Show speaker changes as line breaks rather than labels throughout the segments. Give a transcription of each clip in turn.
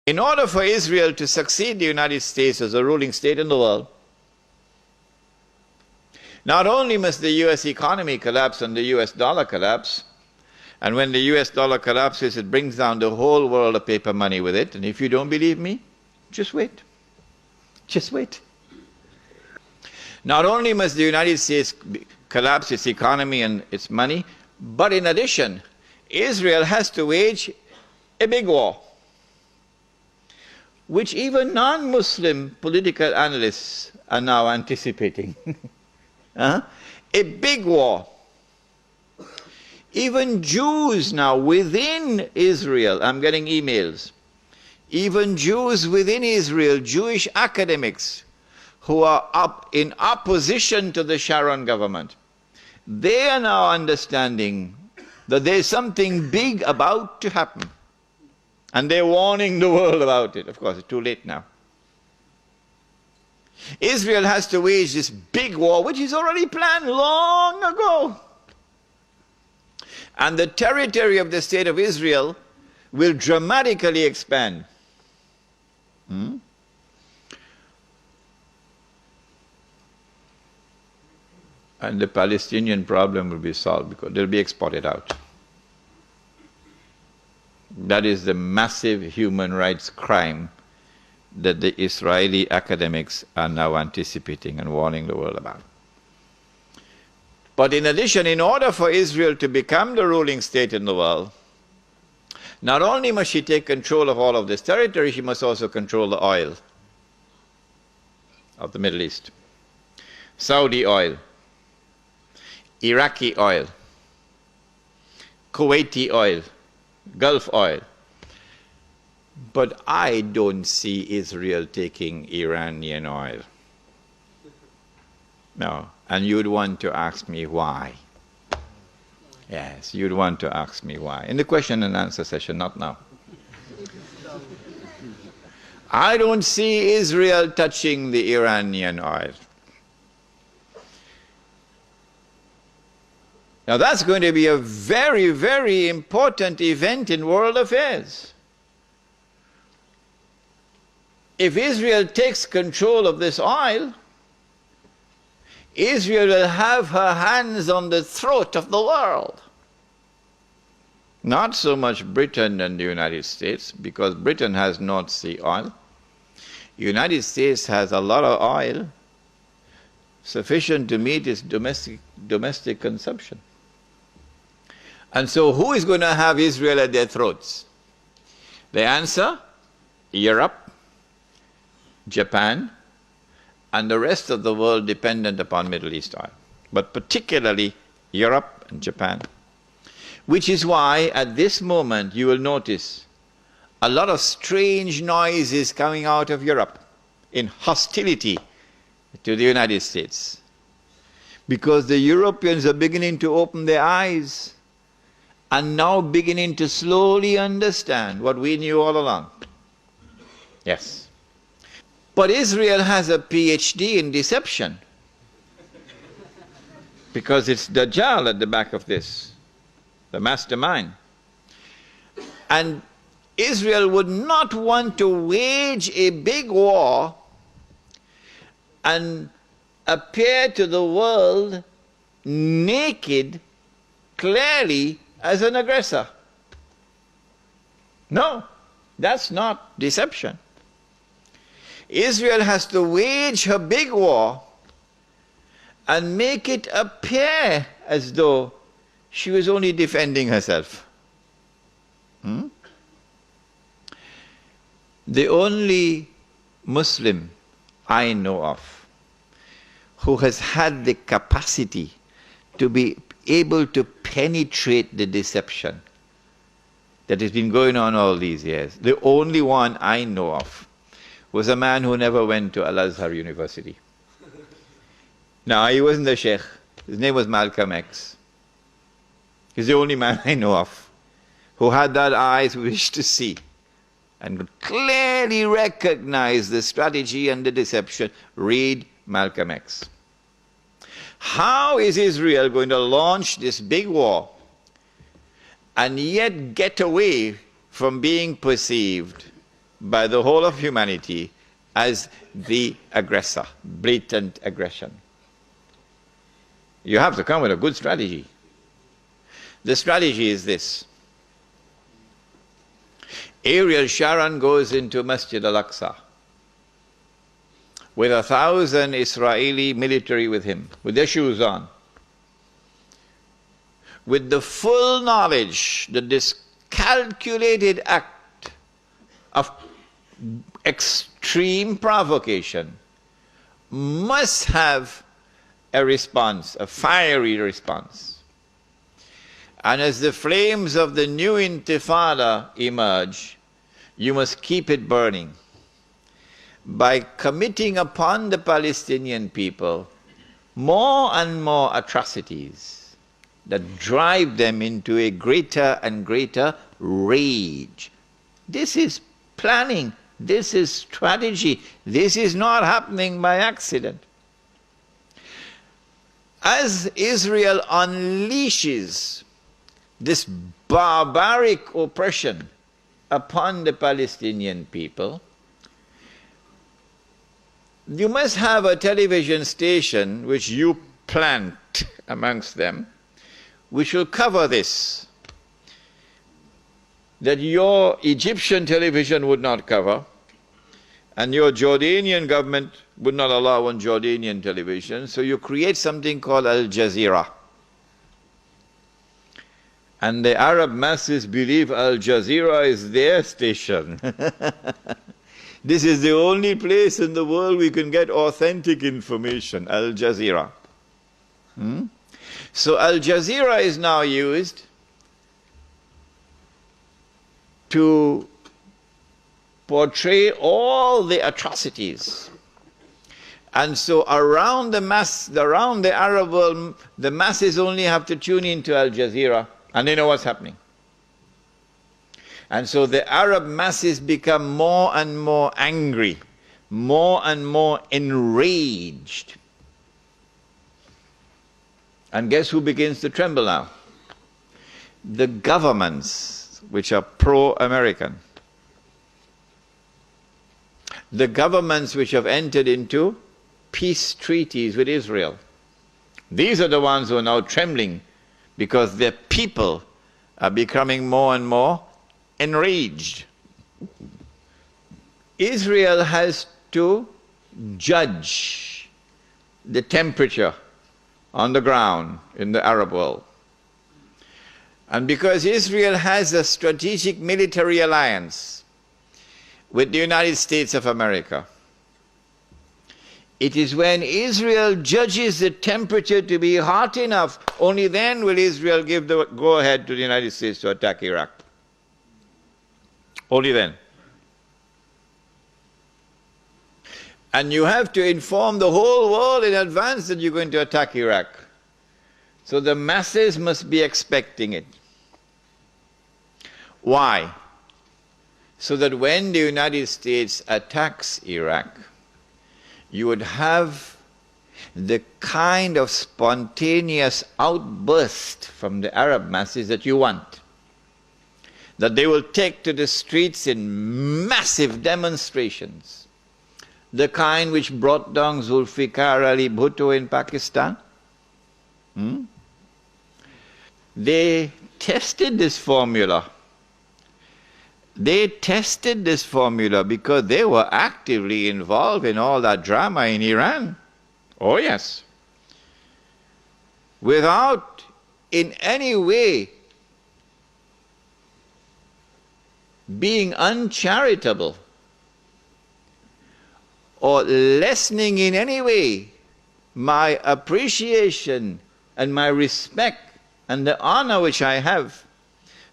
In order for Israel to succeed the United States as a ruling state in the world, not only must the US economy collapse and the US dollar collapse, and when the US dollar collapses, it brings down the whole world of paper money with it. And if you don't believe me, just wait. Just wait. Not only must the United States collapse its economy and its money, but in addition, Israel has to wage a big war, which even non-Muslim political analysts are now anticipating. A big war. Even Jews now within Israel, I'm getting emails, even Jews within Israel, Jewish academics who are up in opposition to the Sharon government, they are now understanding that there's something big about to happen. And they're warning the world about it. Of course, it's too late now. Israel has to wage this big war, which is already planned long ago. And the territory of the state of Israel will dramatically expand. And the Palestinian problem will be solved because they'll be exported out. That is the massive human rights crime that the Israeli academics are now anticipating and warning the world about. But in addition, in order for Israel to become the ruling state in the world, not only must she take control of all of this territory, she must also control the oil of the Middle East. Saudi oil, Iraqi oil, Kuwaiti oil, Gulf oil. But I don't see Israel taking Iranian oil. No. And you'd want to ask me why. Yes, you'd want to ask me why. In the question and answer session, not now. I don't see Israel touching the Iranian oil. Now that's going to be a very, very important event in world affairs. If Israel takes control of this oil, Israel will have her hands on the throat of the world. Not so much Britain and the United States, because Britain has North Sea oil. The United States has a lot of oil, sufficient to meet its domestic consumption. And so who is going to have Israel at their throats? The answer, Europe, Japan, and the rest of the world dependent upon Middle East oil, but particularly Europe and Japan. Which is why at this moment you will notice a lot of strange noises coming out of Europe in hostility to the United States. Because the Europeans are beginning to open their eyes and now beginning to slowly understand what we knew all along. Yes. But Israel has a PhD in deception. Because it's Dajjal at the back of this, the mastermind. And Israel would not want to wage a big war and appear to the world naked, clearly, as an aggressor. No, that's not deception. Israel has to wage her big war and make it appear as though she was only defending herself. The only Muslim I know of who has had the capacity to be able to penetrate the deception that has been going on all these years, the only one I know of, was a man who never went to Al-Azhar University. Now, he wasn't a Syech. His name was Malcolm X. He's the only man I know of who had that eyes wish to see and could clearly recognize the strategy and the deception. Read Malcolm X. How is Israel going to launch this big war and yet get away from being perceived by the whole of humanity as the aggressor, blatant aggression. You have to come with a good strategy. The strategy is this. Ariel Sharon goes into Masjid al-Aqsa with 1,000 Israeli military with him, with their shoes on, with the full knowledge that this calculated act of extreme provocation must have a response, a fiery response. And as the flames of the new intifada emerge, you must keep it burning by committing upon the Palestinian people more and more atrocities that drive them into a greater and greater rage. This is planning. This is strategy. This is not happening by accident. As Israel unleashes this barbaric oppression upon the Palestinian people, you must have a television station which you plant amongst them, which will cover this, that your Egyptian television would not cover, and your Jordanian government would not allow on Jordanian television, so you create something called Al Jazeera. And the Arab masses believe Al Jazeera is their station. This is the only place in the world we can get authentic information, Al Jazeera. So Al Jazeera is now used to portray all the atrocities. And so around the Arab world, the masses only have to tune into Al Jazeera and they know what's happening. And so the Arab masses become more and more angry, more and more enraged. And guess who begins to tremble now? The governments which are pro-American. The governments which have entered into peace treaties with Israel. These are the ones who are now trembling because their people are becoming more and more enraged. Israel has to judge the temperature on the ground in the Arab world. And because Israel has a strategic military alliance with the United States of America, it is when Israel judges the temperature to be hot enough, only then will Israel give the go-ahead to the United States to attack Iraq. Only then. And you have to inform the whole world in advance that you're going to attack Iraq. So the masses must be expecting it. Why? So that when the United States attacks Iraq, you would have the kind of spontaneous outburst from the Arab masses that you want. That they will take to the streets in massive demonstrations. The kind which brought down Zulfikar Ali Bhutto in Pakistan. They tested this formula. They tested this formula because they were actively involved in all that drama in Iran. Oh yes. Without in any way being uncharitable or lessening in any way my appreciation and my respect and the honor which I have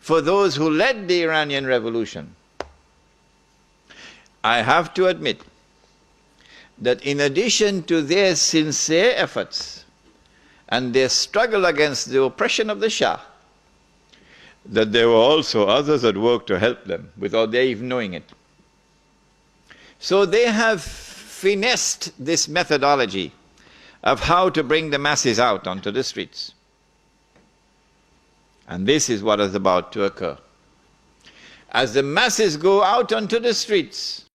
for those who led the Iranian Revolution. I have to admit that in addition to their sincere efforts and their struggle against the oppression of the Shah, that there were also others that worked to help them without their even knowing it. So they have finessed this methodology of how to bring the masses out onto the streets. And this is what is about to occur. as the masses go out onto the streets,